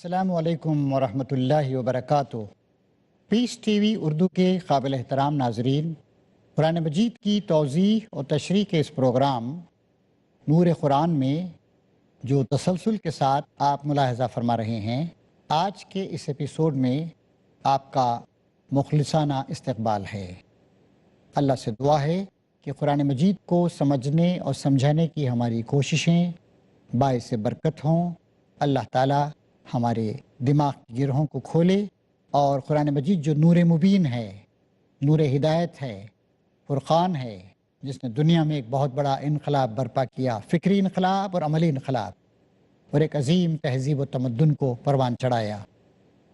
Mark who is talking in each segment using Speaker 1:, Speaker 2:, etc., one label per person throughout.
Speaker 1: السلام علیکم ورحمۃ اللہ وبرکاتہ۔ پیس ٹی وی اردو کے قابل احترام ناظرین، قرآن مجید کی توضیح اور تشریح کے اس پروگرام نور قرآن میں جو تسلسل کے ساتھ آپ ملاحظہ فرما رہے ہیں، آج کے اس ایپیسوڈ میں آپ کا مخلصانہ استقبال ہے۔ اللہ سے دعا ہے کہ قرآن مجید کو سمجھنے اور سمجھانے کی ہماری کوششیں باعث برکت ہوں۔ اللہ تعالیٰ ہمارے دماغ کی گرہوں کو کھولے اور قرآن مجید جو نور مبین ہے، نور ہدایت ہے، فرقان ہے، جس نے دنیا میں ایک بہت بڑا انقلاب برپا کیا، فکری انقلاب اور عملی انقلاب، اور ایک عظیم تہذیب و تمدن کو پروان چڑھایا،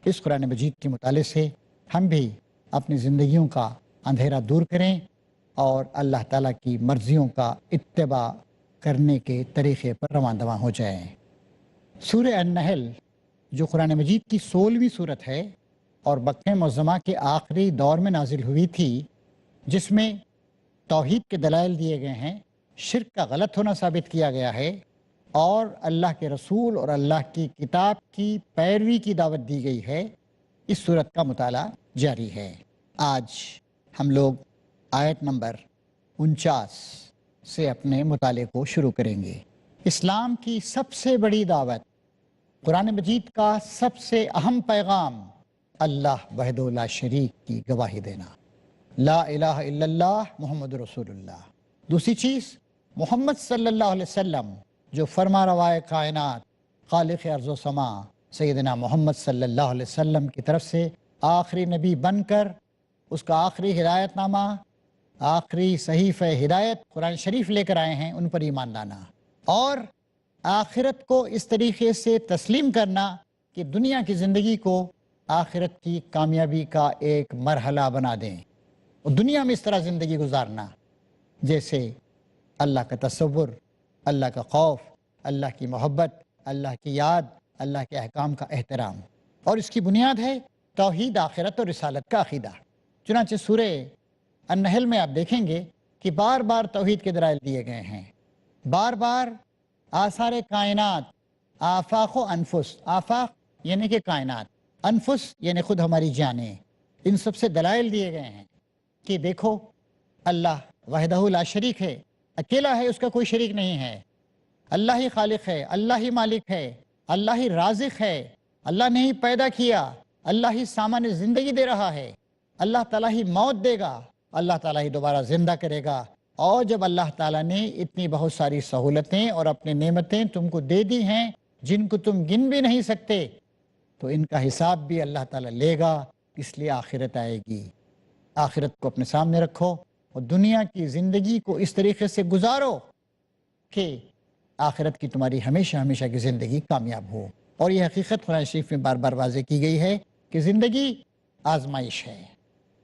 Speaker 1: اس قرآن مجید کے مطالعے سے ہم بھی اپنی زندگیوں کا اندھیرا دور کریں اور اللہ تعالیٰ کی مرضیوں کا اتباع کرنے کے طریقے پر رواں دواں ہو جائیں۔ سورہ النحل جو قرآن مجید کی 16ویں صورت ہے اور مکہ معظمہ کے آخری دور میں نازل ہوئی تھی، جس میں توحید کے دلائل دیے گئے ہیں، شرک کا غلط ہونا ثابت کیا گیا ہے، اور اللہ کے رسول اور اللہ کی کتاب کی پیروی کی دعوت دی گئی ہے۔ اس صورت کا مطالعہ جاری ہے۔ آج ہم لوگ آیت نمبر 49 سے اپنے مطالعے کو شروع کریں گے۔ اسلام کی سب سے بڑی دعوت، قرآن مجید کا سب سے اہم پیغام، اللہ وحدہ لا شریک کی گواہی دینا، لا الہ الا اللہ محمد رسول اللہ۔ دوسری چیز، محمد صلی اللہ علیہ وسلم جو فرما روائے کائنات، خالق ارض و سما، سیدنا محمد صلی اللہ علیہ وسلم کی طرف سے آخری نبی بن کر اس کا آخری ہدایت نامہ، آخری صحیفہ ہدایت قرآن شریف لے کر آئے ہیں، ان پر ایمان لانا، اور آخرت کو اس طریقے سے تسلیم کرنا کہ دنیا کی زندگی کو آخرت کی کامیابی کا ایک مرحلہ بنا دیں، اور دنیا میں اس طرح زندگی گزارنا جیسے اللہ کا تصور، اللہ کا خوف، اللہ کی محبت، اللہ کی یاد، اللہ کے احکام کا احترام، اور اس کی بنیاد ہے توحید، آخرت اور رسالت کا عقیدہ۔ چنانچہ سورہ النحل میں آپ دیکھیں گے کہ بار بار توحید کے دلائل دیے گئے ہیں، بار بار آثار کائنات، آفاق و انفس، آفاق یعنی کہ کائنات، انفس یعنی خود ہماری جانیں، ان سب سے دلائل دیے گئے ہیں کہ دیکھو اللہ وحدہ لا شریک ہے، اکیلا ہے، اس کا کوئی شریک نہیں ہے، اللہ ہی خالق ہے، اللہ ہی مالک ہے، اللہ ہی رازق ہے، اللہ نے ہی پیدا کیا، اللہ ہی سامان زندگی دے رہا ہے، اللہ تعالیٰ ہی موت دے گا، اللہ تعالیٰ ہی دوبارہ زندہ کرے گا۔ اور جب اللہ تعالیٰ نے اتنی بہت ساری سہولتیں اور اپنی نعمتیں تم کو دے دی ہیں جن کو تم گن بھی نہیں سکتے، تو ان کا حساب بھی اللہ تعالیٰ لے گا، اس لیے آخرت آئے گی۔ آخرت کو اپنے سامنے رکھو اور دنیا کی زندگی کو اس طریقے سے گزارو کہ آخرت کی تمہاری ہمیشہ ہمیشہ کی زندگی کامیاب ہو۔ اور یہ حقیقت قرآن شریف میں بار بار واضح کی گئی ہے کہ زندگی آزمائش ہے۔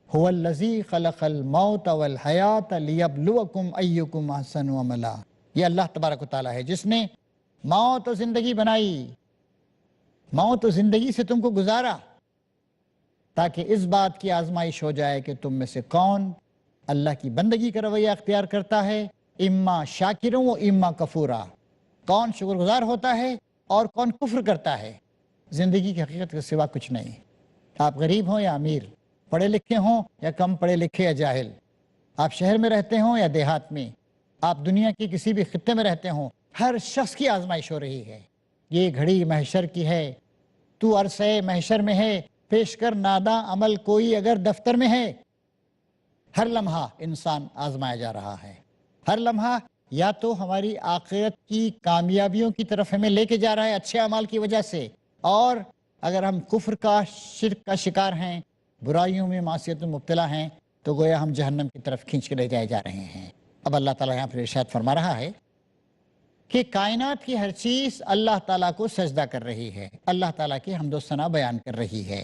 Speaker 1: هو الذی خلق الموت والحیات لیبلوکم ایکم احسن عملا، یہ اللہ تبارک و تعالیٰ ہے جس نے موت و زندگی بنائی، موت و زندگی سے تم کو گزارا تاکہ اس بات کی آزمائش ہو جائے کہ تم میں سے کون اللہ کی بندگی کا رویہ اختیار کرتا ہے، اما شاکروں و اما کفورا، کون شکر گزار ہوتا ہے اور کون کفر کرتا ہے۔ زندگی کی حقیقت کے سوا کچھ نہیں۔ آپ غریب ہوں یا امیر، پڑھے لکھے ہوں یا کم پڑھے لکھے یا جاہل، آپ شہر میں رہتے ہوں یا دیہات میں، آپ دنیا کے کسی بھی خطے میں رہتے ہوں، ہر شخص کی آزمائش ہو رہی ہے۔ یہ گھڑی محشر کی ہے، تو عرصہ محشر میں ہے، پیش کر ناداں عمل کوئی اگر دفتر میں ہے۔ ہر لمحہ انسان آزمایا جا رہا ہے، ہر لمحہ یا تو ہماری آخرت کی کامیابیوں کی طرف ہمیں لے کے جا رہا ہے اچھے اعمال کی وجہ سے، اور اگر ہم کفر کا، شرک کا شکار ہیں، برائیوں میں، معصیت میں مبتلا ہیں، تو گویا ہم جہنم کی طرف کھینچ کے لے جائے جا رہے ہیں۔ اب اللہ تعالیٰ یہاں پر ارشاد فرما رہا ہے کہ کائنات کی ہر چیز اللہ تعالیٰ کو سجدہ کر رہی ہے، اللہ تعالیٰ کی حمد و ثنا بیان کر رہی ہے۔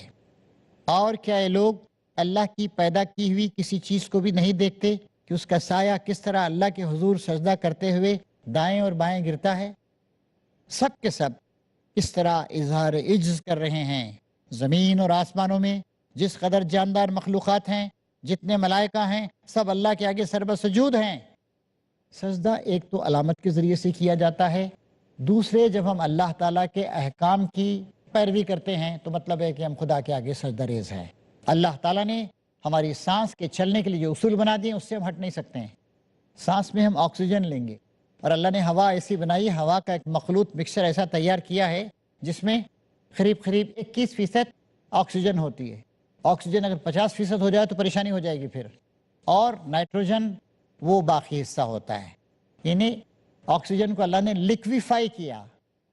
Speaker 1: اور کیا یہ لوگ اللہ کی پیدا کی ہوئی کسی چیز کو بھی نہیں دیکھتے کہ اس کا سایہ کس طرح اللہ کے حضور سجدہ کرتے ہوئے دائیں اور بائیں گرتا ہے؟ سب کے سب اس طرح اظہار عجز کر رہے ہیں۔ زمین اور آسمانوں میں جس قدر جاندار مخلوقات ہیں، جتنے ملائکہ ہیں، سب اللہ کے آگے سربہ سجود ہیں۔ سجدہ ایک تو علامت کے ذریعے سے کیا جاتا ہے، دوسرے جب ہم اللہ تعالیٰ کے احکام کی پیروی کرتے ہیں تو مطلب ہے کہ ہم خدا کے آگے سجدہ ریز ہیں۔ اللہ تعالیٰ نے ہماری سانس کے چلنے کے لیے جو اصول بنا دیے اس سے ہم ہٹ نہیں سکتے ہیں۔ سانس میں ہم آکسیجن لیں گے، اور اللہ نے ہوا ایسی بنائی، ہوا کا ایک مخلوط مکسچر ایسا تیار کیا ہے جس میں قریب 21% آکسیجن ہوتی ہے۔ آکسیجن اگر 50% ہو جائے تو پریشانی ہو جائے گی پھر، اور نائٹروجن وہ باقی حصہ ہوتا ہے۔ یعنی آکسیجن کو اللہ نے لکویفائی کیا،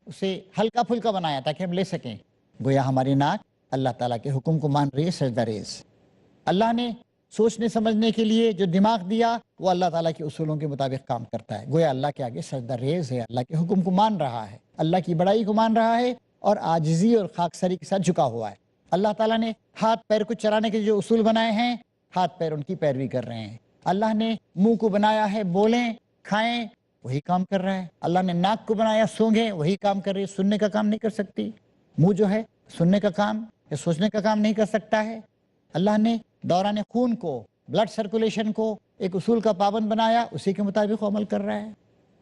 Speaker 1: اسے ہلکا پھلکا بنایا تاکہ ہم لے سکیں۔ گویا ہماری ناک اللہ تعالیٰ کے حکم کو مان رہی ہے، سجدہ ریز۔ اللہ نے سوچنے سمجھنے کے لیے جو دماغ دیا وہ اللہ تعالیٰ کے اصولوں کے مطابق کام کرتا ہے۔ گویا اللہ کے آگے سجدہ ریز ہے، اللہ کے حکم کو مان رہا ہے، اللہ کی بڑائی کو مان رہا ہے، اور عاجزی اور خاکساری کے ساتھ جھکا ہوا ہے۔ اللہ تعالیٰ نے ہاتھ پیر کو چلانے کے جو اصول بنائے ہیں، ہاتھ پیر ان کی پیروی کر رہے ہیں۔ اللہ نے منہ کو بنایا ہے بولیں کھائیں، وہی کام کر رہا ہے۔ اللہ نے ناک کو بنایا سونگیں، وہی کام کر رہی ہے۔ سننے کا کام نہیں کر سکتی، منہ جو ہے سننے کا کام یا سوچنے کا کام نہیں کر سکتا ہے۔ اللہ نے دوران خون کو، بلڈ سرکولیشن کو ایک اصول کا پابند بنایا، اسی کے مطابق عمل کر رہا ہے۔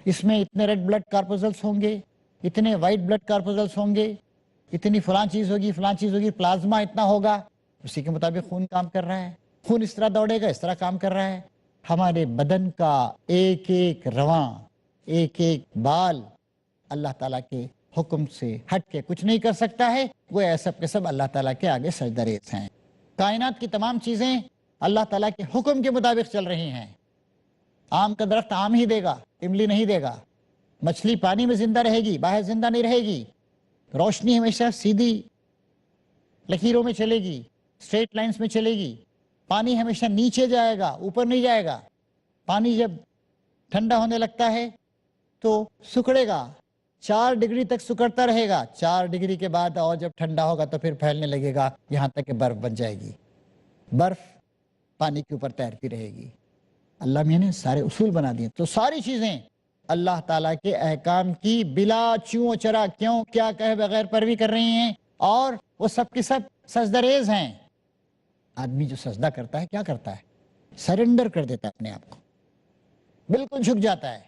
Speaker 1: اس میں اتنے ریڈ بلڈ کارپوزلس ہوں گے، اتنے وائٹ بلڈ کارپوزلس ہوں گے، اتنی فلاں چیز ہوگی، فلاں چیز ہوگی، پلازما اتنا ہوگا، اسی کے مطابق خون کام کر رہا ہے۔ خون اس طرح دوڑے گا، اس طرح کام کر رہا ہے۔ ہمارے بدن کا ایک ایک رواں، ایک ایک بال اللہ تعالیٰ کے حکم سے ہٹ کے کچھ نہیں کر سکتا ہے۔ وہ سب کے سب اللہ تعالیٰ کے آگے سجدہ ریز ہیں۔ کائنات کی تمام چیزیں اللہ تعالیٰ کے حکم کے مطابق چل رہی ہیں۔ آم کا درخت آم ہی دے گا، املی نہیں دے گا۔ مچھلی پانی میں زندہ رہے گی، باہر زندہ نہیں رہے گی۔ روشنی ہمیشہ سیدھی لکیروں میں چلے گی، اسٹریٹ لائنز میں چلے گی۔ پانی ہمیشہ نیچے جائے گا، اوپر نہیں جائے گا۔ پانی جب ٹھنڈا ہونے لگتا ہے تو سکڑے گا، 4 ڈگری تک سکڑتا رہے گا۔ 4 ڈگری کے بعد اور جب ٹھنڈا ہوگا تو پھر پھیلنے لگے گا، یہاں تک کہ برف بن جائے گی۔ برف پانی کے اوپر تیرتی رہے گی۔ اللہ میاں نے سارے اصول بنا دیے۔ تو ساری چیزیں اللہ تعالیٰ کے احکام کی بلا چوں چرا کیوں کیا کہے بغیر پیروی کر رہی ہیں، اور وہ سب کے سب سجدہ ریز ہیں۔ آدمی جو سجدہ کرتا ہے کیا کرتا ہے؟ سرنڈر کر دیتا ہے اپنے آپ کو، بالکل جھک جاتا ہے۔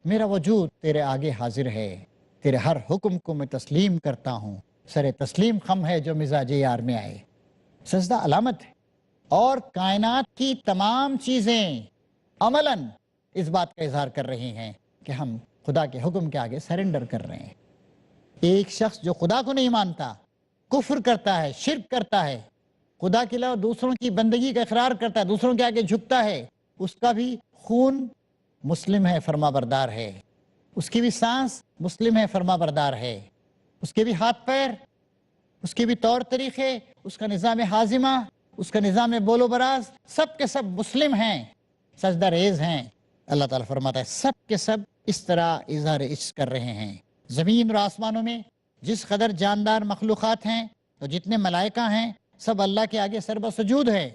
Speaker 1: میرا وجود تیرے آگے حاضر ہے، تیرے ہر حکم کو میں تسلیم کرتا ہوں، سر تسلیم خم ہے جو مزاج یار میں آئے۔ سجدہ علامت ہے، اور کائنات کی تمام چیزیں عملاً اس بات کا اظہار کر رہی ہیں کہ ہم خدا کے حکم کے آگے سرنڈر کر رہے ہیں۔ ایک شخص جو خدا کو نہیں مانتا، کفر کرتا ہے، شرک کرتا ہے، خدا کے علاوہ دوسروں کی بندگی کا اقرار کرتا ہے، دوسروں کے آگے جھکتا ہے، اس کا بھی خون مسلم ہے، فرما بردار ہے، اس کی بھی سانس مسلم ہے، فرما بردار ہے، اس کے بھی ہاتھ پیر، اس کے بھی طور طریقے، اس کا نظام ہاضمہ، اس کا نظام بول و براز، سب کے سب مسلم ہیں، سجدہ ریز ہیں۔ اللہ تعالیٰ فرماتا ہے سب کے سب اس طرح اظہار عشق کر رہے ہیں۔ زمین اور آسمانوں میں جس قدر جاندار مخلوقات ہیں اور جتنے ملائکہ ہیں، سب اللہ کے آگے سر بسجود ہے۔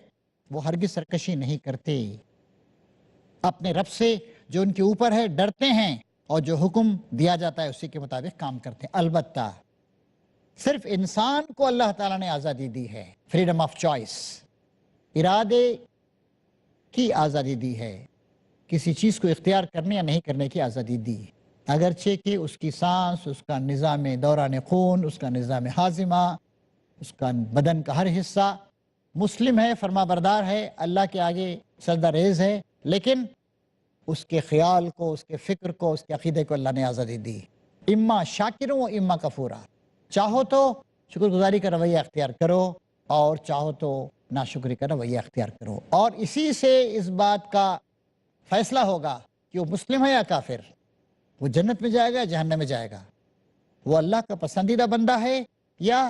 Speaker 1: وہ ہرگز سرکشی نہیں کرتے، اپنے رب سے جو ان کے اوپر ہے ڈرتے ہیں، اور جو حکم دیا جاتا ہے اسی کے مطابق کام کرتے ہیں۔ البتہ صرف انسان کو اللہ تعالیٰ نے آزادی دی ہے، فریڈم آف چوائس، ارادے کی آزادی دی ہے، کسی چیز کو اختیار کرنے یا نہیں کرنے کی آزادی دی، اگرچہ کہ اس کی سانس، اس کا نظام دوران خون، اس کا نظام ہاضمہ، اس کا بدن کا ہر حصہ مسلم ہے، فرما بردار ہے، اللہ کے آگے سجدہ ریز ہے، لیکن اس کے خیال کو، اس کے فکر کو، اس کے عقیدے کو اللہ نے آزادی دی۔ اما شاکروں و اما کفورا، چاہو تو شکر گزاری کا رویہ اختیار کرو، اور چاہو تو ناشکری کا رویہ اختیار کرو، اور اسی سے اس بات کا فیصلہ ہوگا کہ وہ مسلم ہے یا کافر، وہ جنت میں جائے گا یا جہنم میں جائے گا، وہ اللہ کا پسندیدہ بندہ ہے یا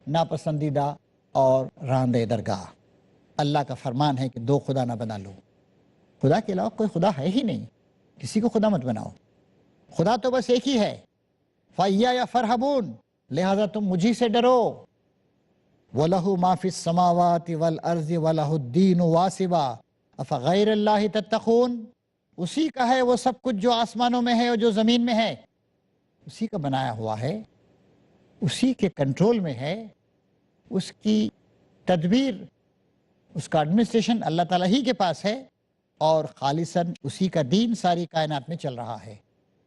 Speaker 1: ناپسندیدہ اور راندہ درگاہ۔ اللہ کا فرمان ہے کہ 2 خدا نہ بنا لو، خدا کے علاوہ کوئی خدا ہے ہی نہیں، کسی کو خدا مت بناؤ، خدا تو بس ایک ہی ہے۔ فَإِيَّايَ فَارْهَبُونَ، لہذا تم مجھی سے ڈرو۔ وَلَهُ مَا فِي السَّمَاوَاتِ وَالْأَرْضِ وَلَهُ الدِّينُ وَاسِبًا أَفَغَيْرَ اللَّهِ تَتَّقُونَ، اسی کا ہے وہ سب کچھ جو آسمانوں میں ہے اور جو زمین میں ہے، اسی کا بنایا ہوا ہے، اسی کے کنٹرول میں ہے، اس کی تدبیر، اس کا ایڈمنسٹریشن اللہ تعالیٰ ہی کے پاس ہے، اور خالصاً اسی کا دین ساری کائنات میں چل رہا ہے۔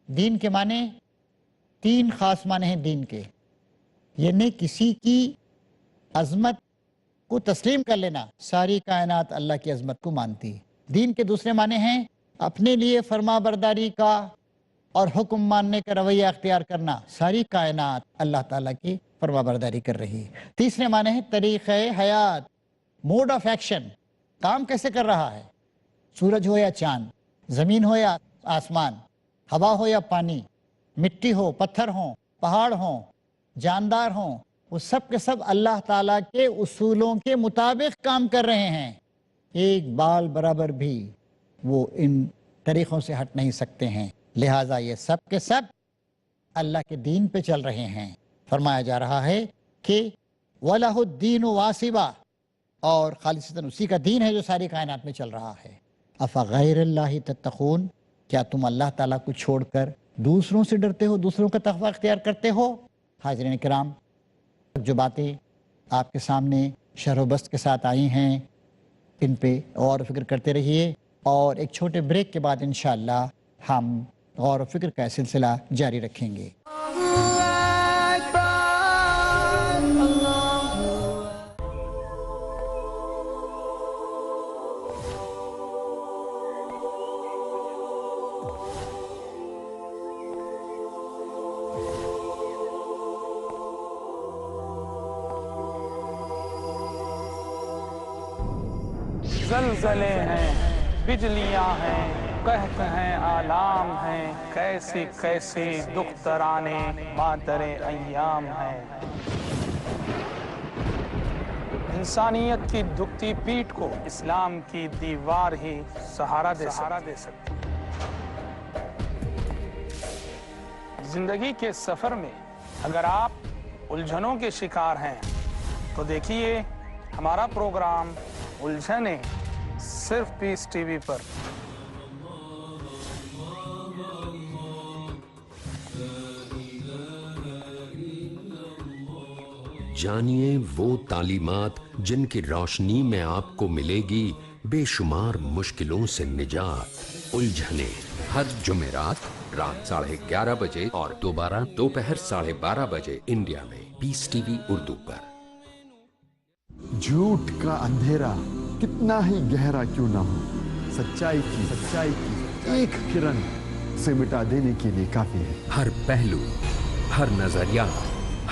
Speaker 1: دین کے معنی 3 خاص معنی ہیں دین کے۔ یعنی کسی کی عظمت کو تسلیم کر لینا، ساری کائنات اللہ کی عظمت کو مانتی۔ دین کے دوسرے معنی ہیں اپنے لیے فرما برداری کا اور حکم ماننے کا رویہ اختیار کرنا، ساری کائنات اللہ تعالیٰ کی فرما برداری کر رہی ہے۔ تیسرے معنی ہے طریقہ حیات، موڈ آف ایکشن، کام کیسے کر رہا ہے، سورج ہو یا چاند، زمین ہو یا آسمان، ہوا ہو یا پانی، مٹی ہو، پتھر ہوں، پہاڑ ہوں، جاندار ہوں، وہ سب کے سب اللہ تعالیٰ کے اصولوں کے مطابق کام کر رہے ہیں، ایک بال برابر بھی وہ ان طریقوں سے ہٹ نہیں سکتے ہیں، لہٰذا یہ سب کے سب اللہ کے دین پہ چل رہے ہیں۔ فرمایا جا رہا ہے کہ وَلَهُ الدِّينُ وَاسِبًا، اور خالصتاً اسی کا دین ہے جو ساری کائنات میں چل رہا ہے۔ افغیر اللہ تتقون، کیا تم اللہ تعالیٰ کو چھوڑ کر دوسروں سے ڈرتے ہو، دوسروں کا تقوی اختیار کرتے ہو؟ حاضرین کرام، جو باتیں آپ کے سامنے شرح و بسط کے ساتھ آئی ہیں ان پہ غور و فکر کرتے رہیے، اور ایک چھوٹے بریک کے بعد انشاءاللہ ہم غور و فکر کا سلسلہ جاری رکھیں گے۔
Speaker 2: زلزلے ہیں، بجلیاں ہیں، قحط ہیں، آلام ہیں، کیسے کیسے دخترانے مادر ایام ہیں۔ انسانیت کی دکھتی پیٹھ کو اسلام کی دیوار ہی سہارا دے سکتی۔ زندگی کے سفر میں اگر آپ الجھنوں کے شکار ہیں تو دیکھیے ہمارا پروگرام الجھنیں، صرف پیس ٹی وی پر۔
Speaker 3: جانیے وہ تعلیمات جن کی روشنی میں آپ کو ملے گی بے شمار مشکلوں سے نجات۔ الجھنے ہر جمعرات رات 11:30 بجے اور دوبارہ دوپہر 12:30 بجے انڈیا میں پیس ٹی وی اردو پر۔
Speaker 4: جھوٹ کا اندھیرا کتنا ہی گہرا کیوں نہ ہو، سچائی کی ایک کرن سے مٹا دینے کے لیے کافی ہے۔
Speaker 3: ہر پہلو، ہر نظریہ،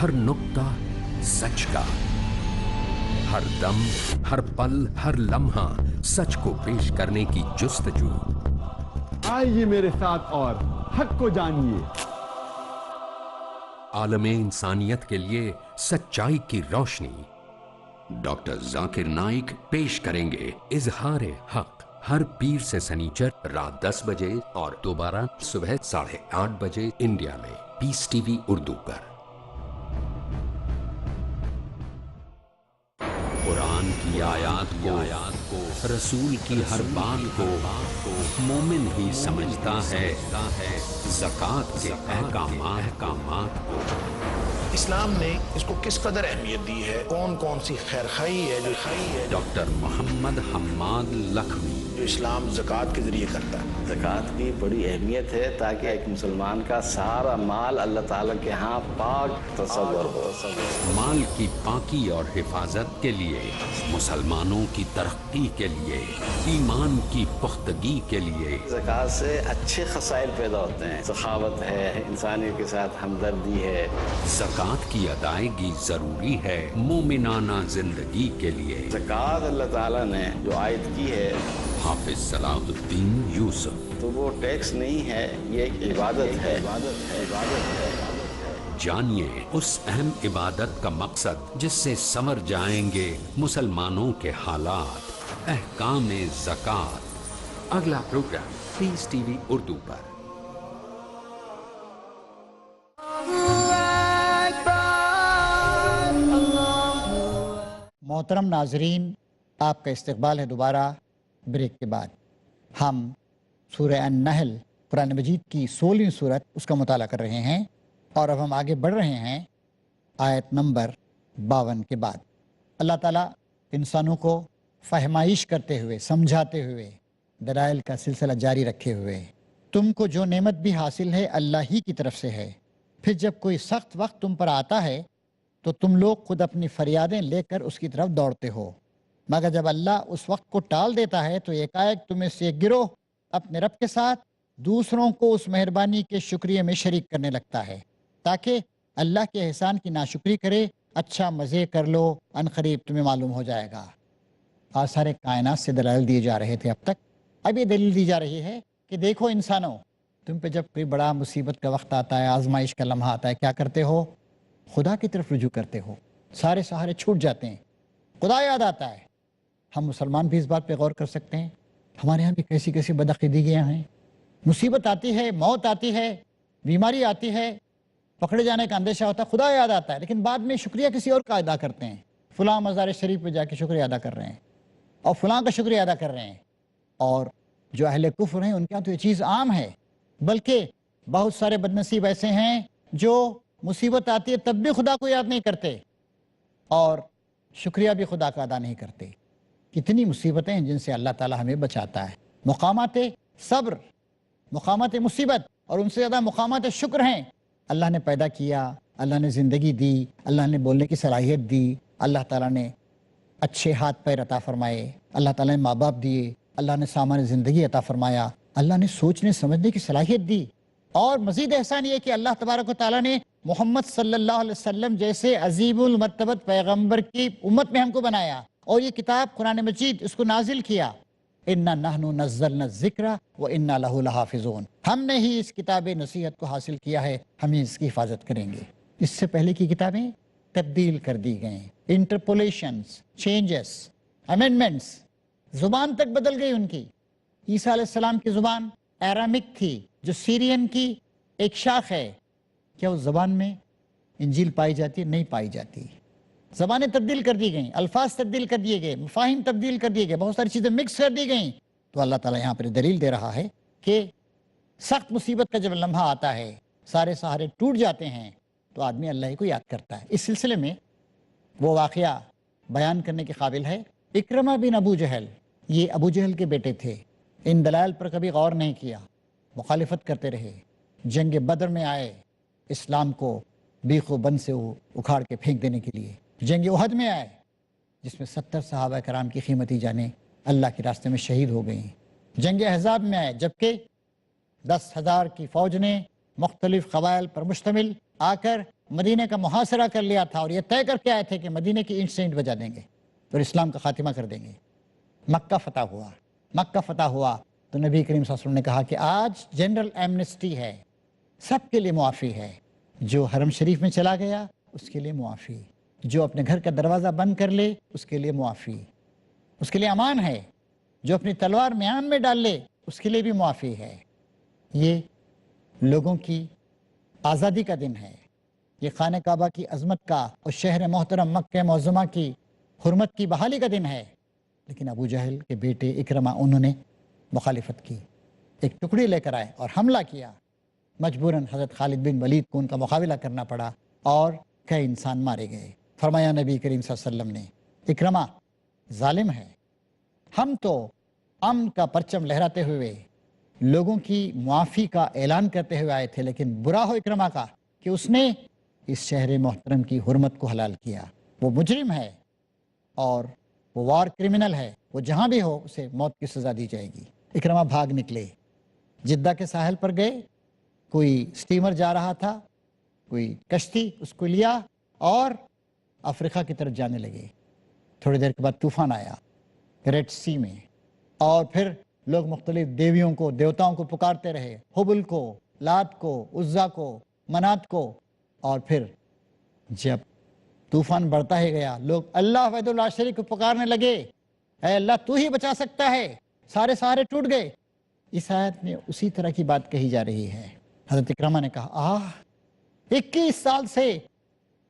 Speaker 3: ہر نقطہ سچ کا، ہر دم، ہر پل، ہر لمحہ سچ کو پیش کرنے کی جستجو۔
Speaker 4: آئیے میرے ساتھ اور حق کو جانیے۔
Speaker 3: عالم انسانیت کے لیے سچائی کی روشنی۔ ڈاکٹر ذاکر نائک پیش کریں گے اظہار حق، ہر پیر سے سنیچر رات 10 بجے اور دوبارہ صبح 8:30 بجے انڈیا میں پیس ٹی وی اردو پر۔ قرآن کی آیات کو، رسول کی ہر بات کو مومن ہی سمجھتا ہے، زکوٰۃ کے احکامات کو۔
Speaker 5: اسلام نے اس کو کس قدر اہمیت دی ہے، کون کون سی خیر خواہی ہے جو
Speaker 3: ڈاکٹر محمد حماد لکھوی
Speaker 5: جو اسلام زکوٰۃ کے ذریعے کرتا ہے۔
Speaker 6: زکوٰۃ کی بڑی اہمیت ہے تاکہ ایک مسلمان کا سارا مال اللہ تعالیٰ کے ہاں پاک تصور ہو۔
Speaker 3: مال کی پاکی اور حفاظت کے لیے، مسلمانوں کی ترقی کے لیے، ایمان کی پختگی کے لیے۔
Speaker 6: زکوٰۃ سے اچھے خصائل پیدا ہوتے ہیں، سخاوت ہے، انسانیت کے ساتھ ہمدردی ہے۔
Speaker 3: زکوٰۃ کی ادائیگی ضروری ہے مومنانہ زندگی کے لیے۔
Speaker 6: زکوٰۃ اللہ تعالیٰ نے جو عائد کی ہے،
Speaker 3: حافظ صلاح الدین یوسف۔
Speaker 6: تو وہ ٹیکس نہیں ہے، یہ ایک عبادت ہے۔
Speaker 3: جانیے اس اہم عبادت کا مقصد جس سے سنور جائیں گے مسلمانوں کے حالات، احکام زکوٰۃ۔ اگلا پروگرام پیس ٹی وی اردو پر۔
Speaker 1: محترم ناظرین، آپ کا استقبال ہے دوبارہ بریک کے بعد۔ ہم سورہ النحل قرآن مجید کی 16ویں سورت اس کا مطالعہ کر رہے ہیں، اور اب ہم آگے بڑھ رہے ہیں آیت نمبر 52 کے بعد۔ اللہ تعالیٰ انسانوں کو فہمائش کرتے ہوئے، سمجھاتے ہوئے، دلائل کا سلسلہ جاری رکھے ہوئے، تم کو جو نعمت بھی حاصل ہے اللہ ہی کی طرف سے ہے، پھر جب کوئی سخت وقت تم پر آتا ہے تو تم لوگ خود اپنی فریادیں لے کر اس کی طرف دوڑتے ہو، مگر جب اللہ اس وقت کو ٹال دیتا ہے تو ایک تم میں سے ایک گروہ اپنے رب کے ساتھ دوسروں کو اس مہربانی کے شکریہ میں شریک کرنے لگتا ہے تاکہ اللہ کے احسان کی ناشکری کرے۔ اچھا مزے کر لو، ان قریب تمہیں معلوم ہو جائے گا۔ آثار کائنات سے دلائل دیے جا رہے تھے اب تک، اب یہ دلیل دی جا رہی ہے کہ دیکھو انسانوں، تم پہ جب کوئی بڑا مصیبت کا وقت آتا ہے، آزمائش کا لمحہ آتا ہے، کیا کرتے ہو؟ خدا کی طرف رجوع کرتے ہو، سارے سہارے چھوٹ جاتے ہیں، خدا یاد آتا ہے۔ ہم مسلمان بھی اس بات پہ غور کر سکتے ہیں، ہمارے یہاں بھی کیسی کیسی بدعقیدگیاں ہیں۔ مصیبت آتی ہے، موت آتی ہے، بیماری آتی ہے، پکڑے جانے کا اندیشہ ہوتا ہے، خدا یاد آتا ہے، لیکن بعد میں شکریہ کسی اور کا ادا کرتے ہیں، فلاں مزار شریف پہ جا کے شکریہ ادا کر رہے ہیں اور فلاں کا شکریہ ادا کر رہے ہیں۔ اور جو اہل کفر ہیں ان کے یہاں تو یہ چیز عام ہے، بلکہ بہت سارے بدنصیب ایسے ہیں جو مصیبت آتی ہے تب بھی خدا کو یاد نہیں کرتے اور شکریہ بھی خدا کا ادا نہیں کرتے۔ کتنی مصیبتیں ہیں جن سے اللہ تعالی ہمیں بچاتا ہے۔ مقامات صبر، مقامات مصیبت اور ان سے زیادہ مقامات شکر ہیں۔ اللہ نے پیدا کیا، اللہ نے زندگی دی، اللہ نے بولنے کی صلاحیت دی، اللہ تعالیٰ نے اچھے ہاتھ پیر عطا فرمائے، اللہ تعالیٰ نے ماں باپ دیے، اللہ نے سامان زندگی عطا فرمایا، اللہ نے سوچنے سمجھنے کی صلاحیت دی، اور مزید احسان یہ کہ اللہ تبارک و تعالیٰ نے محمد صلی اللہ علیہ وسلم جیسے عظیم المرتبت پیغمبر کی امت میں ہم کو بنایا، اور یہ کتاب قرآن مجید اس کو نازل کیا۔ اِنَّا نَحْنُ نَزَّلْنَا الذِّكْرَ وَإِنَّا لَهُ لَحَافِظُونَ، ہم نے ہی اس کتاب نصیحت کو حاصل کیا ہے، ہم ہی اس کی حفاظت کریں گے۔ اس سے پہلے کی کتابیں تبدیل کر دی گئیں، انٹرپولیشنز، چینجز، امینڈمنٹس، زبان تک بدل گئی ان کی۔ عیسیٰ علیہ السلام کی زبان ایرامک تھی جو سیرین کی ایک شاخ ہے، کیا اس زبان میں انجیل پائی جاتی ہے؟ نہیں پائی جاتی۔ زبانیں تبدیل کر دی گئیں، الفاظ تبدیل کر دیے گئے، مفاہیم تبدیل کر دیے گئے، بہت ساری چیزیں مکس کر دی گئیں۔ تو اللہ تعالیٰ یہاں پر دلیل دے رہا ہے کہ سخت مصیبت کا جب لمحہ آتا ہے، سارے سہارے ٹوٹ جاتے ہیں، تو آدمی اللہ کو یاد کرتا ہے۔ اس سلسلے میں وہ واقعہ بیان کرنے کے قابل ہے۔ اکرمہ بن ابو جہل، یہ ابو جہل کے بیٹے تھے، ان دلائل پر کبھی غور نہیں کیا، مخالفت کرتے رہے، جنگ بدر میں آئے اسلام کو بیخ و بند سے اکھاڑ کے پھینک دینے کے لیے، جنگ احد میں آئے جس میں 70 صحابہ کرام کی قیمتی جانیں اللہ کے راستے میں شہید ہو گئیں، جنگ احزاب میں آئے جبکہ 10,000 کی فوج نے مختلف قبائل پر مشتمل آ کر مدینہ کا محاصرہ کر لیا تھا، اور یہ طے کر کے آئے تھے کہ مدینہ کی اینٹ سے اینٹ بجا دیں گے اور اسلام کا خاتمہ کر دیں گے۔ مکہ فتح ہوا، مکہ فتح ہوا تو نبی کریم صلی اللہ علیہ وسلم نے کہا کہ آج جنرل ایمنسٹی ہے، سب کے لیے معافی ہے، جو حرم شریف میں چلا گیا اس کے لیے معافی، جو اپنے گھر کا دروازہ بند کر لے اس کے لیے معافی، اس کے لیے امان ہے، جو اپنی تلوار میان میں ڈال لے اس کے لیے بھی معافی ہے۔ یہ لوگوں کی آزادی کا دن ہے، یہ خانہ کعبہ کی عظمت کا اور شہر محترم مکہ معظمہ کی حرمت کی بحالی کا دن ہے۔ لیکن ابو جہل کے بیٹے اکرمہ انہوں نے مخالفت کی، ایک ٹکڑی لے کر آئے اور حملہ کیا، مجبوراً حضرت خالد بن ولید کو ان کا مقابلہ کرنا پڑا اور کئی انسان مارے گئے۔ فرمایا نبی کریم صلی اللہ علیہ وسلم نے، اکرمہ ظالم ہے، ہم تو امن کا پرچم لہراتے ہوئے لوگوں کی معافی کا اعلان کرتے ہوئے آئے تھے، لیکن برا ہو اکرمہ کا کہ اس نے اس شہر محترم کی حرمت کو حلال کیا۔ وہ مجرم ہے اور وہ وار کرمنل ہے، وہ جہاں بھی ہو اسے موت کی سزا دی جائے گی۔ اکرمہ بھاگ نکلے، جدہ کے ساحل پر گئے، کوئی سٹیمر جا رہا تھا، کوئی کشتی اس کو لیا اور افریقہ کی طرف جانے لگے۔ تھوڑی دیر کے بعد طوفان آیا ریڈ سی میں، اور پھر لوگ مختلف دیویوں کو، دیوتاؤں کو پکارتے رہے، حبل کو، لات کو، عزا کو، منات کو، اور پھر جب طوفان بڑھتا ہی گیا لوگ اللہ وحدہ لا شریک کو پکارنے لگے، اے اللہ تو ہی بچا سکتا ہے، سارے سہارے ٹوٹ گئے۔ اس آیت میں اسی طرح کی بات کہی جا رہی ہے۔ حضرت اکرمہ نے کہا 21 سال سے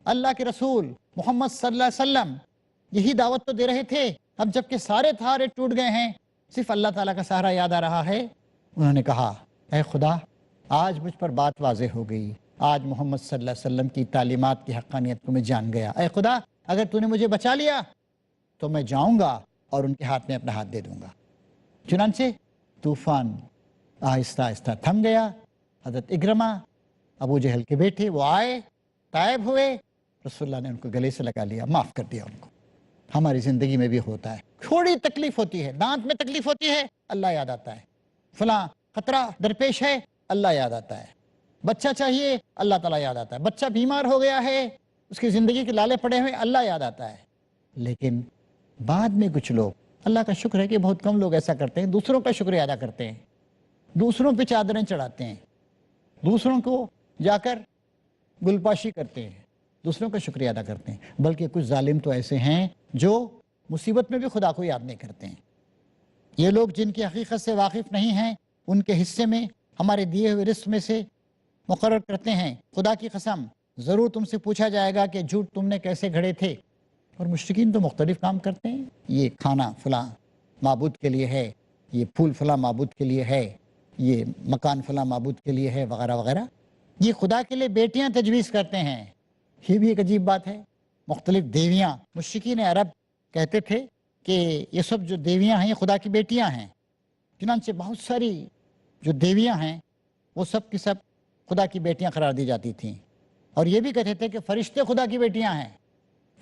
Speaker 1: اللہ کے رسول محمد صلی اللہ علیہ وسلم یہی دعوت تو دے رہے تھے، اب جب کہ سارے سہارے ٹوٹ گئے ہیں صرف اللہ تعالیٰ کا سہارا یاد آ رہا ہے۔ انہوں نے کہا اے خدا، آج مجھ پر بات واضح ہو گئی، آج محمد صلی اللہ علیہ وسلم کی تعلیمات کی حقانیت کو میں جان گیا۔ اے خدا، اگر تو نے مجھے بچا لیا تو میں جاؤں گا اور ان کے ہاتھ میں اپنا ہاتھ دے دوں گا۔ چنانچہ طوفان آہستہ آہستہ تھم گیا۔ حضرت اکرمہ ابو جہل کے بیٹے وہ آئے، طائب ہوئے، رسول اللہ نے ان کو گلے سے لگا لیا، معاف کر دیا ان کو۔ ہماری زندگی میں بھی ہوتا ہے، تھوڑی تکلیف ہوتی ہے، دانت میں تکلیف ہوتی ہے، اللہ یاد آتا ہے، فلاں خطرہ درپیش ہے، اللہ یاد آتا ہے، بچہ چاہیے، اللہ تعالیٰ یاد آتا ہے، بچہ بیمار ہو گیا ہے، اس کی زندگی کے لالے پڑے ہوئے، اللہ یاد آتا ہے۔ لیکن بعد میں کچھ لوگ، اللہ کا شکر ہے کہ بہت کم لوگ ایسا کرتے ہیں، دوسروں کا شکریہ ادا کرتے ہیں، دوسروں پہ چادریں چڑھاتے ہیں، دوسروں کو جا کر گلپاشی کرتے ہیں، دوسروں کا شکریہ ادا کرتے ہیں۔ بلکہ کچھ ظالم تو ایسے ہیں جو مصیبت میں بھی خدا کو یاد نہیں کرتے ہیں۔ یہ لوگ جن کی حقیقت سے واقف نہیں ہیں، ان کے حصے میں ہمارے دیے ہوئے رزق میں سے مقرر کرتے ہیں، خدا کی قسم ضرور تم سے پوچھا جائے گا کہ جھوٹ تم نے کیسے گھڑے تھے۔ اور مشرکین تو مختلف کام کرتے ہیں، یہ کھانا فلاں معبود کے لیے ہے، یہ پھول فلاں معبود کے لیے ہے، یہ مکان فلاں معبود کے لیے ہے، وغیرہ وغیرہ۔ یہ خدا کے لیے بیٹیاں تجویز کرتے ہیں، یہ بھی ایک عجیب بات ہے۔ مختلف دیویاں، مشرکین عرب کہتے تھے کہ یہ سب جو دیویاں ہیں یہ خدا کی بیٹیاں ہیں، چنانچہ بہت ساری جو دیویاں ہیں وہ سب کی سب خدا کی بیٹیاں قرار دی جاتی تھیں۔ اور یہ بھی کہتے تھے کہ فرشتے خدا کی بیٹیاں ہیں۔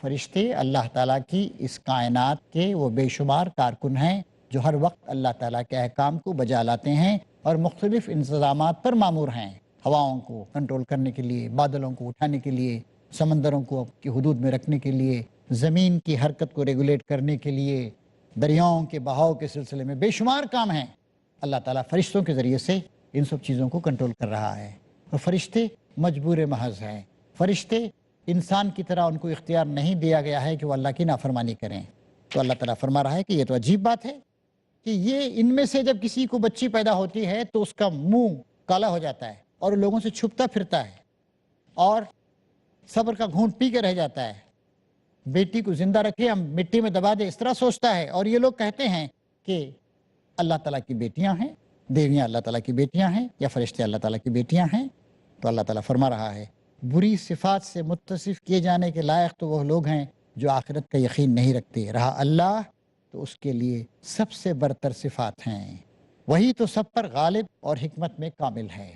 Speaker 1: فرشتے اللہ تعالیٰ کی اس کائنات کے وہ بے شمار کارکن ہیں جو ہر وقت اللہ تعالیٰ کے احکام کو بجا لاتے ہیں اور مختلف انتظامات پر مامور ہیں، ہواؤں کو کنٹرول کرنے کے لیے، بادلوں کو اٹھانے کے لیے، سمندروں کو کی حدود میں رکھنے کے لیے، زمین کی حرکت کو ریگولیٹ کرنے کے لیے، دریاؤں کے بہاؤ کے سلسلے میں بے شمار کام ہیں۔ اللہ تعالیٰ فرشتوں کے ذریعے سے ان سب چیزوں کو کنٹرول کر رہا ہے۔ اور فرشتے مجبور محض ہیں، فرشتے انسان کی طرح ان کو اختیار نہیں دیا گیا ہے کہ وہ اللہ کی نافرمانی کریں۔ تو اللہ تعالیٰ فرما رہا ہے کہ یہ تو عجیب بات ہے کہ یہ ان میں سے جب کسی کو بچی پیدا ہوتی ہے تو اس کا منہ کالا ہو جاتا ہے اور لوگوں سے چھپتا پھرتا ہے اور صبر کا گھونٹ پی کے رہ جاتا ہے، بیٹی کو زندہ رکھے ہم مٹی میں دبا دے، اس طرح سوچتا ہے۔ اور یہ لوگ کہتے ہیں کہ اللہ تعالیٰ کی بیٹیاں ہیں، دیویاں اللہ تعالیٰ کی بیٹیاں ہیں یا فرشتے اللہ تعالیٰ کی بیٹیاں ہیں۔ تو اللہ تعالیٰ فرما رہا ہے بری صفات سے متصف کیے جانے کے لائق تو وہ لوگ ہیں جو آخرت کا یقین نہیں رکھتے، رہا اللہ تو اس کے لیے سب سے برتر صفات ہیں، وہی تو سب پر غالب اور حکمت میں کامل ہے۔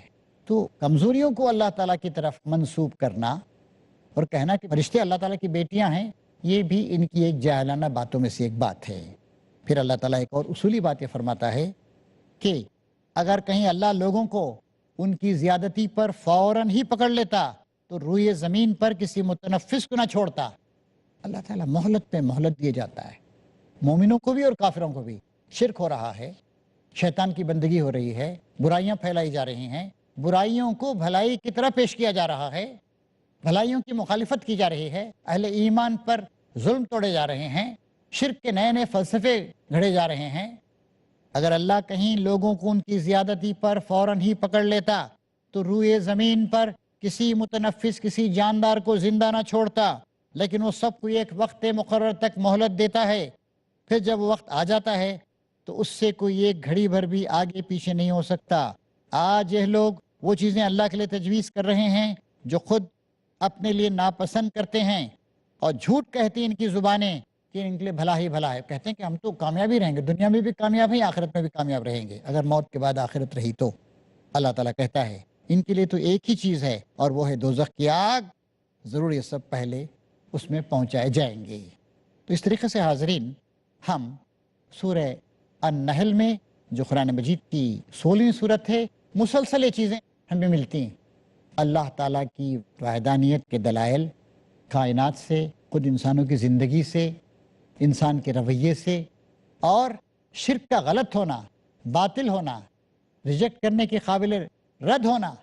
Speaker 1: تو کمزوریوں کو اللہ تعالیٰ کی طرف منسوب کرنا اور کہنا کہ فرشتے اللہ تعالیٰ کی بیٹیاں ہیں، یہ بھی ان کی ایک جاہلانہ باتوں میں سے ایک بات ہے۔ پھر اللہ تعالیٰ ایک اور اصولی بات یہ فرماتا ہے کہ اگر کہیں اللہ لوگوں کو ان کی زیادتی پر فوراً ہی پکڑ لیتا تو روئے زمین پر کسی متنفس کو نہ چھوڑتا۔ اللہ تعالیٰ مہلت پہ مہلت دیے جاتا ہے، مومنوں کو بھی اور کافروں کو بھی۔ شرک ہو رہا ہے، شیطان کی بندگی ہو رہی ہے، برائیاں پھیلائی جا رہی ہیں، برائیوں کو بھلائی کی طرح پیش کیا جا رہا ہے، بھلائیوں کی مخالفت کی جا رہی ہے، اہل ایمان پر ظلم توڑے جا رہے ہیں، شرک کے نئے نئے فلسفے گھڑے جا رہے ہیں۔ اگر اللہ کہیں لوگوں کو ان کی زیادتی پر فوراً ہی پکڑ لیتا تو روئے زمین پر کسی متنفس، کسی جاندار کو زندہ نہ چھوڑتا، لیکن وہ سب کو ایک وقت مقرر تک مہلت دیتا ہے، پھر جب وہ وقت آ جاتا ہے تو اس سے کوئی ایک گھڑی بھر بھی آگے پیچھے نہیں ہو سکتا۔ آج یہ لوگ وہ چیزیں اللہ کے لیے تجویز کر رہے ہیں جو خود اپنے لیے ناپسند کرتے ہیں، اور جھوٹ کہتی ہیں ان کی زبانیں کہ ان کے لیے بھلا ہی بھلا ہے۔ کہتے ہیں کہ ہم تو کامیابی رہیں گے، دنیا میں بھی کامیاب ہیں، آخرت میں بھی کامیاب رہیں گے اگر موت کے بعد آخرت رہی تو۔ اللہ تعالیٰ کہتا ہے ان کے لیے تو ایک ہی چیز ہے اور وہ ہے دوزخ کی آگ، ضرور یہ سب پہلے اس میں پہنچائے جائیں گے۔ تو اس طریقے سے حاضرین، ہم سورہ النحل میں جو قرآن مجید کی 16ویں سورت ہے، مسلسل یہ چیزیں ہمیں ملتی ہیں۔ اللہ تعالیٰ کی وحدانیت کے دلائل کائنات سے، خود انسانوں کی زندگی سے، انسان کے رویے سے، اور شرک کا غلط ہونا، باطل ہونا، ریجیکٹ کرنے کے قابل رد ہونا،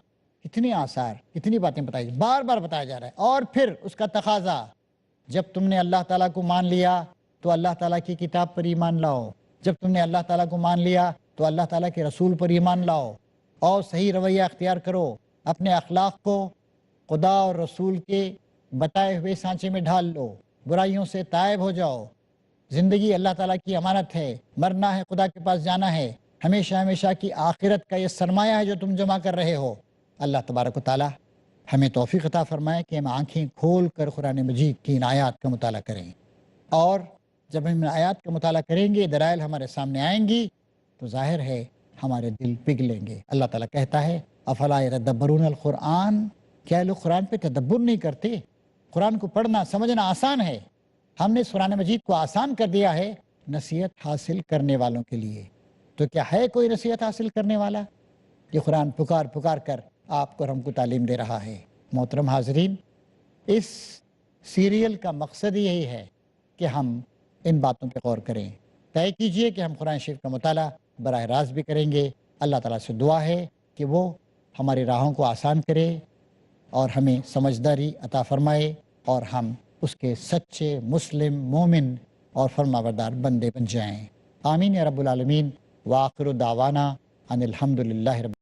Speaker 1: کتنی آثار، کتنی باتیں بتائی، بار بار بتایا جا رہا ہے۔ اور پھر اس کا تقاضا، جب تم نے اللہ تعالیٰ کو مان لیا تو اللہ تعالیٰ کی کتاب پر ایمان لاؤ، جب تم نے اللہ تعالیٰ کو مان لیا تو اللہ تعالیٰ کے رسول پر ایمان لاؤ اور صحیح رویہ اختیار کرو، اپنے اخلاق کو خدا اور رسول کے بتائے ہوئے سانچے میں ڈھال لو، برائیوں سے تائب ہو جاؤ۔ زندگی اللہ تعالیٰ کی امانت ہے، مرنا ہے، خدا کے پاس جانا ہے، ہمیشہ ہمیشہ کی آخرت کا یہ سرمایہ ہے جو تم جمع کر رہے ہو۔ اللہ تبارک و تعالیٰ ہمیں توفیق عطا فرمائے کہ ہم آنکھیں کھول کر قرآن مجید کی ان آیات کا مطالعہ کریں، اور جب ہم ان آیات کا مطالعہ کریں گے، دلائل ہمارے سامنے آئیں گی تو ظاہر ہے ہمارے دل پگھلیں گے۔ اللہ تعالیٰ کہتا ہے افلا یتدبرون القرآن، کیا لوگ قرآن پہ تدبر نہیں کرتے؟ قرآن کو پڑھنا سمجھنا آسان ہے. ہم نے قرآن مجید کو آسان کر دیا ہے نصیحت حاصل کرنے والوں کے لیے. تو کیا ہے کوئی نصیحت حاصل کرنے والا؟ یہ قرآن پکار پکار کر آپ کو ہم کو تعلیم دے رہا ہے. محترم حاضرین، اس سیریل کا مقصد یہی ہے کہ ہم ان باتوں پہ غور کریں. طے کیجئے کہ ہم قرآن شریف کا مطالعہ براہ راست بھی کریں گے. اللہ تعالیٰ سے دعا ہے کہ وہ ہماری راہوں کو آسان کرے اور ہمیں سمجھداری عطا فرمائے اور ہم اس کے سچے مسلم مومن اور فرمانبردار بندے بن جائیں. آمین یا رب العالمین. وآخر دعوانا ان الحمد للہ رب